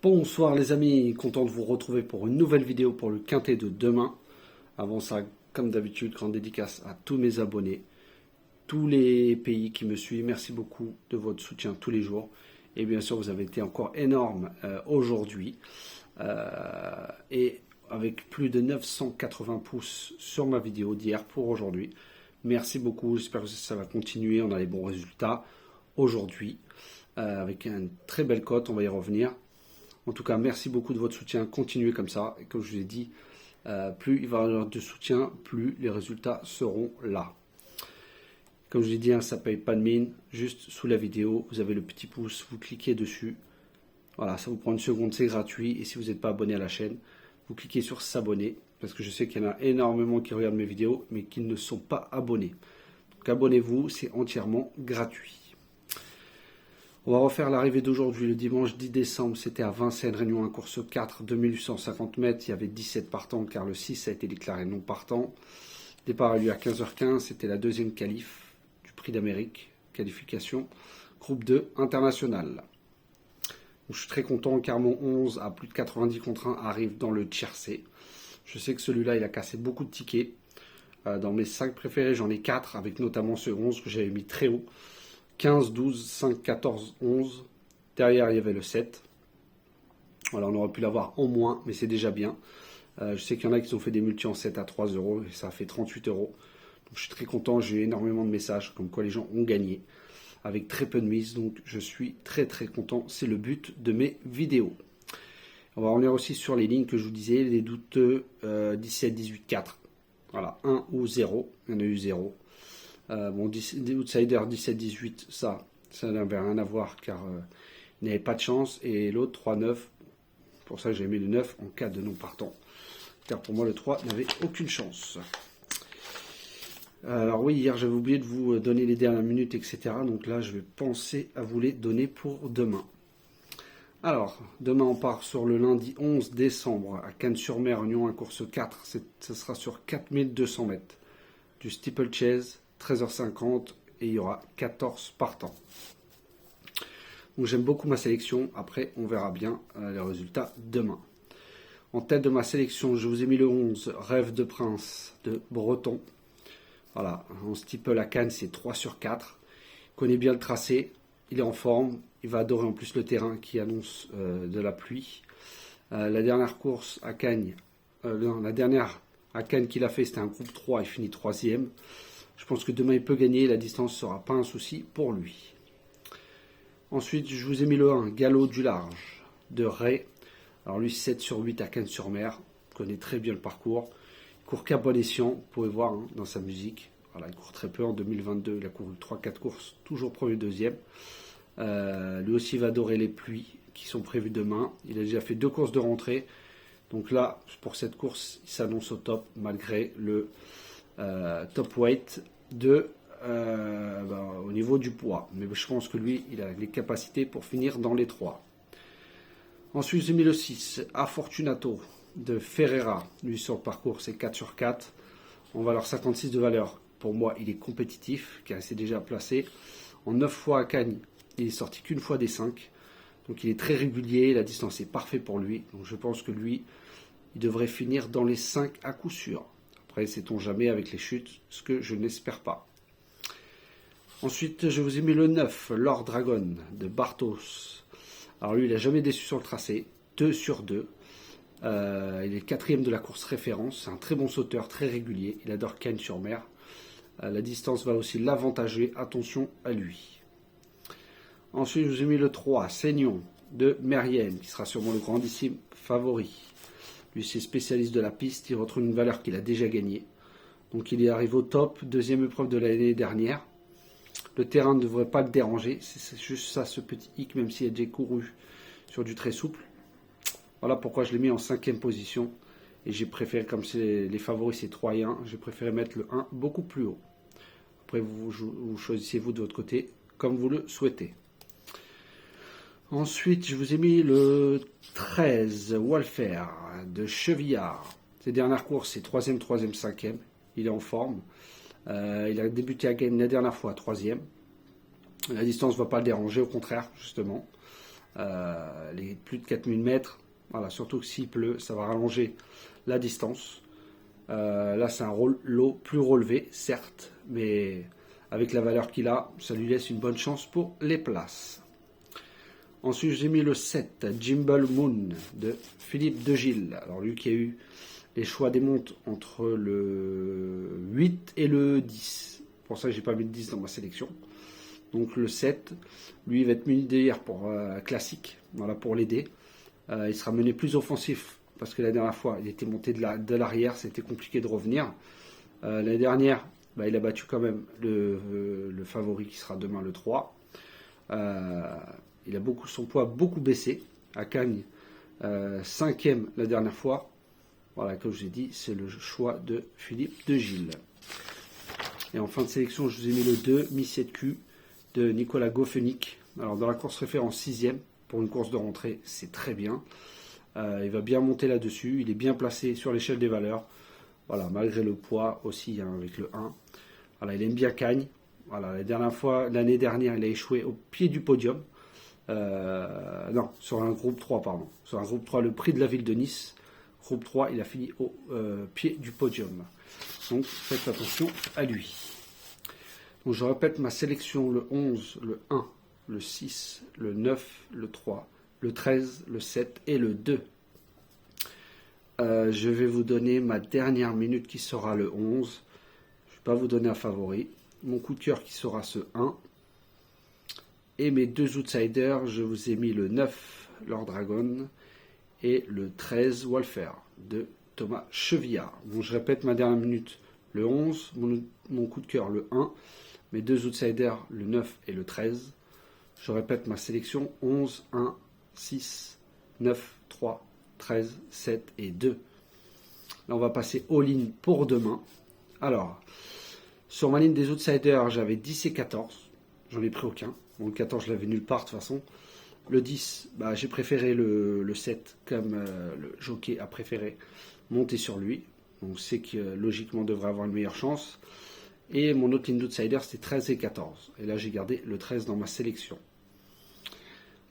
Bonsoir les amis, content de vous retrouver pour une nouvelle vidéo pour le quintet de demain. Avant ça, comme d'habitude, grande dédicace à tous mes abonnés, tous les pays qui me suivent. Merci beaucoup de votre soutien tous les jours. Et bien sûr, vous avez été encore énorme aujourd'hui. Et avec plus de 980 pouces sur ma vidéo d'hier pour aujourd'hui. Merci beaucoup, j'espère que ça va continuer. On a les bons résultats aujourd'hui. Avec une très belle cote, on va y revenir. En tout cas, merci beaucoup de votre soutien. Continuez comme ça. Et comme je vous ai dit, plus il va y avoir de soutien, plus les résultats seront là. Comme je vous ai dit, ça ne paye pas de mine. Juste sous la vidéo, vous avez le petit pouce, vous cliquez dessus. Voilà, ça vous prend une seconde, c'est gratuit. Et si vous n'êtes pas abonné à la chaîne, vous cliquez sur s'abonner. Parce que je sais qu'il y en a énormément qui regardent mes vidéos, mais qui ne sont pas abonnés. Donc abonnez-vous, c'est entièrement gratuit. On va refaire l'arrivée d'aujourd'hui, le dimanche 10 décembre, c'était à Vincennes, Réunion 1, course 4, 2850 mètres, il y avait 17 partants car le 6 a été déclaré non partant. Le départ a eu lieu à 15h15, c'était la deuxième qualif du Prix d'Amérique, qualification, groupe 2 international. Donc, je suis très content car mon 11 à plus de 90 contre 1 arrive dans le tiercé. Je sais que celui-là, il a cassé beaucoup de tickets. Dans mes 5 préférés, j'en ai 4, avec notamment ce 11 que j'avais mis très haut. 15, 12, 5, 14, 11. Derrière, il y avait le 7. Voilà, on aurait pu l'avoir en moins, mais c'est déjà bien. Je sais qu'il y en a qui ont fait des multis en 7 à 3 euros et ça a fait 38 euros. Donc je suis très content, j'ai eu énormément de messages comme quoi les gens ont gagné avec très peu de mise. Donc je suis très content, c'est le but de mes vidéos. On va revenir aussi sur les lignes que je vous disais, les douteux 17, 18, 4. Voilà, 1 ou 0, il y en a eu 0. Bon, des outsiders 17-18, ça n'avait rien à voir car il n'avait pas de chance. Et l'autre 3-9, pour ça j'ai mis le 9 en cas de non partant. Car pour moi le 3 n'avait aucune chance. Alors oui, hier j'avais oublié de vous donner les dernières minutes, etc. Donc là je vais penser à vous les donner pour demain. Alors, demain on part sur le lundi 11 décembre à Cannes-sur-Mer, Union 1, course 4. Ce sera sur 4200 mètres. Du steeplechase. 13h50 et il y aura 14 partants. Donc j'aime beaucoup ma sélection. Après, on verra bien les résultats demain. En tête de ma sélection, je vous ai mis le 11, Rêve de Prince de Breton. Voilà, en steeple à Cannes, c'est 3 sur 4. Il connaît bien le tracé, il est en forme. Il va adorer en plus le terrain qui annonce de la pluie. La dernière course à Cannes, la dernière à Cannes qu'il a fait, c'était un groupe 3, il finit 3e. Je pense que demain il peut gagner, la distance ne sera pas un souci pour lui. Ensuite, je vous ai mis le 1, Galop du Large de Ray. Alors lui, 7 sur 8 à Cannes-sur-Mer, connaît très bien le parcours. Il court qu'à bon escient, vous pouvez voir dans sa musique. Voilà, il court très peu en 2022, il a couru 3-4 courses, toujours premier, deuxième. Lui aussi va adorer les pluies qui sont prévues demain. Il a déjà fait 2 courses de rentrée. Donc là, pour cette course, il s'annonce au top malgré le top weight au niveau du poids. Mais je pense que lui, il a les capacités pour finir dans les 3. Ensuite, j'ai mis le 6, Afortunato de Ferreira. Lui, sur le parcours, c'est 4 sur 4. En valeur 56 de valeur. Pour moi, il est compétitif, car il s'est déjà placé. En 9 fois à Cagnes, il est sorti qu'une fois des 5. Donc il est très régulier, la distance est parfaite pour lui. Donc je pense que lui, il devrait finir dans les 5 à coup sûr. Après, sait-on jamais avec les chutes, ce que je n'espère pas. Ensuite, je vous ai mis le 9, Lord Dragon de Bartos. Alors lui, il n'a jamais déçu sur le tracé, 2 sur 2. Il est 4e de la course référence, c'est un très bon sauteur, très régulier. Il adore Cannes-sur-Mer. La distance va aussi l'avantager, attention à lui. Ensuite, je vous ai mis le 3, Seignon de Mérienne, qui sera sûrement le grandissime favori. Lui, c'est spécialiste de la piste, il retrouve une valeur qu'il a déjà gagnée. Donc il est arrivé au top, 2e épreuve de l'année dernière. Le terrain ne devrait pas le déranger, c'est juste ça, ce petit hic, même s'il a déjà couru sur du très souple. Voilà pourquoi je l'ai mis en 5e position. Et j'ai préféré, comme les favoris c'est 3 et 1, j'ai préféré mettre le 1 beaucoup plus haut. Après vous choisissez vous de votre côté, comme vous le souhaitez. Ensuite, je vous ai mis le 13, Walfer de Chevillard. Ses dernières courses, c'est 3e, 3e, 5e. Il est en forme. Il a débuté à Cannes la dernière fois, 3e. La distance ne va pas le déranger, au contraire, justement. les plus de 4000 mètres. Voilà, surtout que s'il pleut, ça va rallonger la distance. Là, c'est un lot plus relevé, certes, mais avec la valeur qu'il a, ça lui laisse une bonne chance pour les places. Ensuite, j'ai mis le 7, Gimbal Moon, de Philippe de Gilles. Alors, lui qui a eu les choix des montres entre le 8 et le 10. Pour ça, j'ai pas mis le 10 dans ma sélection. Donc, le 7, lui, il va être muni d'hier pour classique, voilà, pour l'aider. Il sera mené plus offensif, parce que la dernière fois, il était monté de l'arrière, c'était compliqué de revenir. L'année dernière, il a battu quand même le favori qui sera demain le 3. Il a son poids beaucoup baissé. À Cagnes, 5e la dernière fois. Voilà, comme je vous ai dit, c'est le choix de Philippe de Gilles. Et en fin de sélection, je vous ai mis le 2, Mi 7Q de Nicolas Goffenick. Alors dans la course référence 6e, pour une course de rentrée, c'est très bien. Il va bien monter là-dessus. Il est bien placé sur l'échelle des valeurs. Voilà, malgré le poids aussi, hein, avec le 1. Voilà, il aime bien Cagnes. Voilà, l'année dernière, il a échoué au pied du podium. Non, sur un groupe 3, pardon. Sur un groupe 3, le prix de la ville de Nice. Groupe 3, il a fini au pied du podium. Donc, faites attention à lui. Donc, je répète ma sélection, le 11, le 1, le 6, le 9, le 3, le 13, le 7 et le 2. Je vais vous donner ma dernière minute qui sera le 11. Je ne vais pas vous donner un favori. Mon coup de cœur qui sera ce 1. Et mes deux outsiders, je vous ai mis le 9, Lord Dragon, et le 13, Wolfer, de Thomas Chevillard. Donc je répète ma dernière minute, le 11, mon coup de cœur, le 1, mes deux outsiders, le 9 et le 13. Je répète ma sélection, 11, 1, 6, 9, 3, 13, 7 et 2. Là, on va passer all-in pour demain. Alors, sur ma ligne des outsiders, j'avais 10 et 14. J'en ai pris aucun. Bon, le 14, je l'avais nulle part de toute façon. Le 10, j'ai préféré le 7 comme le jockey a préféré monter sur lui. Donc, c'est que logiquement, devrait avoir une meilleure chance. Et mon autre ligne d'outsider, c'était 13 et 14. Et là, j'ai gardé le 13 dans ma sélection.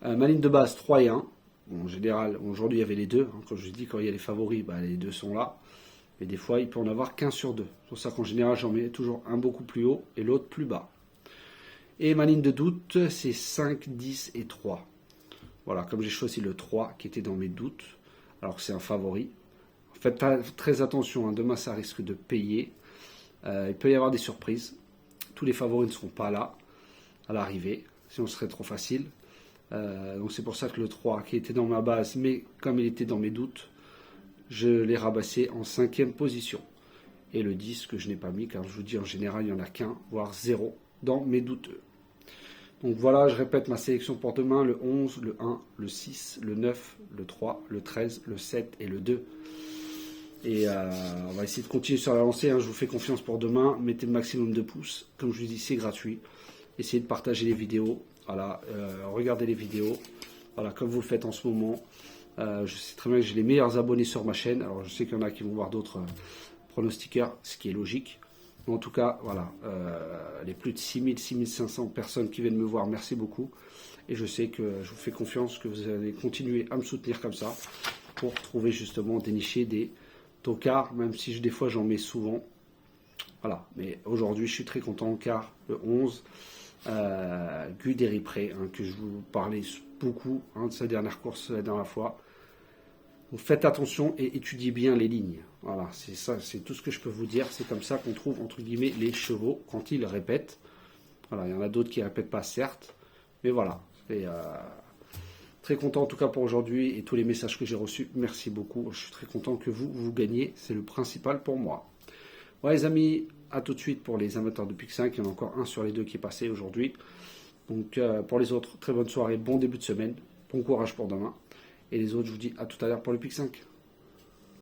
Ma ligne de base, 3 et 1. Bon, en général, aujourd'hui, il y avait les deux. Hein. Comme je vous dis, quand il y a les favoris, les deux sont là. Mais des fois, il peut en avoir qu'un sur deux. C'est pour ça qu'en général, j'en mets toujours un beaucoup plus haut et l'autre plus bas. Et ma ligne de doute, c'est 5, 10 et 3. Voilà, comme j'ai choisi le 3 qui était dans mes doutes, alors que c'est un favori. Faites très attention, hein, demain ça risque de payer. Il peut y avoir des surprises. Tous les favoris ne seront pas là à l'arrivée, sinon ce serait trop facile. Donc c'est pour ça que le 3 qui était dans ma base, mais comme il était dans mes doutes, je l'ai rabaissé en 5e position. Et le 10 que je n'ai pas mis, car je vous dis en général il n'y en a qu'un, voire 0 dans mes douteux. Donc voilà, je répète ma sélection pour demain, le 11, le 1, le 6, le 9, le 3, le 13, le 7 et le 2. Et on va essayer de continuer sur la lancée, hein. Je vous fais confiance pour demain, mettez le maximum de pouces, comme je vous dis c'est gratuit. Essayez de partager les vidéos, voilà, regardez les vidéos, voilà, comme vous le faites en ce moment. Je sais très bien que j'ai les meilleurs abonnés sur ma chaîne, alors je sais qu'il y en a qui vont voir d'autres pronostiqueurs, ce qui est logique. En tout cas, voilà, les plus de 6000, 6500 personnes qui viennent me voir, merci beaucoup. Et je sais que je vous fais confiance, que vous allez continuer à me soutenir comme ça, pour trouver justement, dénicher des tocards, même si des fois j'en mets souvent. Voilà, mais aujourd'hui je suis très content, car le 11, Guderipré, hein, que je vous parlais beaucoup de sa dernière course la dernière fois. Donc faites attention et étudiez bien les lignes. Voilà, c'est ça, c'est tout ce que je peux vous dire. C'est comme ça qu'on trouve, entre guillemets, les chevaux quand ils répètent. Voilà, il y en a d'autres qui ne répètent pas, certes. Mais voilà, et, très content en tout cas pour aujourd'hui et tous les messages que j'ai reçus. Merci beaucoup. Je suis très content que vous gagnez. C'est le principal pour moi. Ouais les amis, à tout de suite pour les amateurs de Pic 5. Il y en a encore un sur les deux qui est passé aujourd'hui. Donc pour les autres, très bonne soirée, bon début de semaine. Bon courage pour demain. Et les autres, je vous dis à tout à l'heure pour le Pic 5.